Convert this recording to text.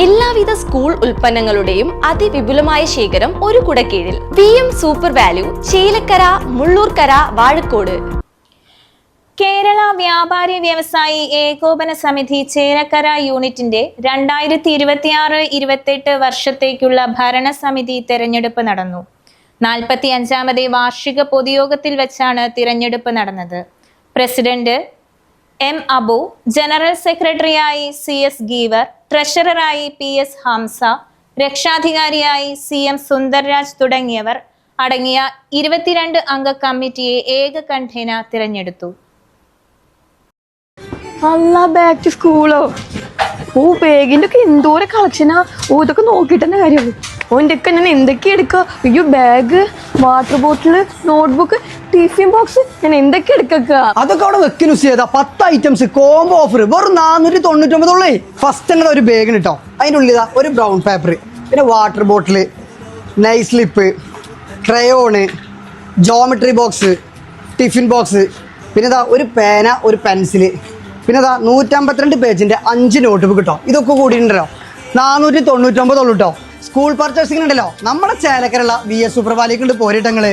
എല്ലാവിധ സ്കൂൾ ഉൽപ്പന്നങ്ങളുടെയും അതിവിപുലമായ ശേഖരം ഒരു കുടക്കീഴിൽ. VM super value, Chelakkara, Mullurkara, Vazhakkode. Kerala വ്യാപാരി വ്യവസായി ഏകോപന സമിതി ചേലക്കര യൂണിറ്റിന്റെ 2026-28 വർഷത്തേക്കുള്ള ഭരണസമിതി തെരഞ്ഞെടുപ്പ് നടന്നു. 45ാമത് വാർഷിക പൊതുയോഗത്തിൽ വെച്ചാണ് തിരഞ്ഞെടുപ്പ് നടന്നത്. President M. അബു, ജനറൽ സെക്രട്ടറിയായി CS ഗീവർ, ട്രഷററായി PS ഹംസ, രക്ഷാധികാരിയായി CM സുന്ദർരാജ് തുടങ്ങിയവർ അടങ്ങിയ 22 അംഗ കമ്മിറ്റിയെ ഏകകണ്ഠേന തിരഞ്ഞെടുത്തു. Back to സ്കൂളോ? ബാഗിന്റെ ഒക്കെ എന്തോരം കളക്ഷനാ. ഇതൊക്കെ നോക്കിയിട്ട് തന്നെ കാര്യമുള്ളൂ. ഓൻ്റെ ഒക്കെ ഞാൻ എന്തൊക്കെയാ എടുക്കുക? അയ്യോ, bag, water bottle, notebook, tiffin box, ഞാൻ എന്തൊക്കെ എടുക്കുക? അതൊക്കെ അവിടെ വെക്കുന്നു ചെയ്താ 10 ഐറ്റംസ് കോംബോ ഓഫർ വെറും 499. ഫസ്റ്റ് തന്നെ ഒരു ബാഗിന് കേട്ടോ. അതിൻ്റെ ഉള്ളിൽ ഒരു ബ്രൗൺ പേപ്പർ, പിന്നെ water bottle, nice slip, crayon, geometry box, tiffin box, പിന്നെ ഒരു പേന, ഒരു പെൻസില്, പിന്നെ 152 പേജിൻ്റെ 5 നോട്ട് ബുക്ക് കേട്ടോ. ഇതൊക്കെ കൂടിയിട്ടുണ്ടല്ലോ 499 ഉള്ളൂ കേട്ടോ. സ്കൂൾ പർച്ചേസിംഗ് ഉണ്ടല്ലോ നമ്മുടെ ചേലക്കരയുള്ള VS സൂപ്പർ വാലിക്കുണ്ട് പോരിട്ടങ്ങള്.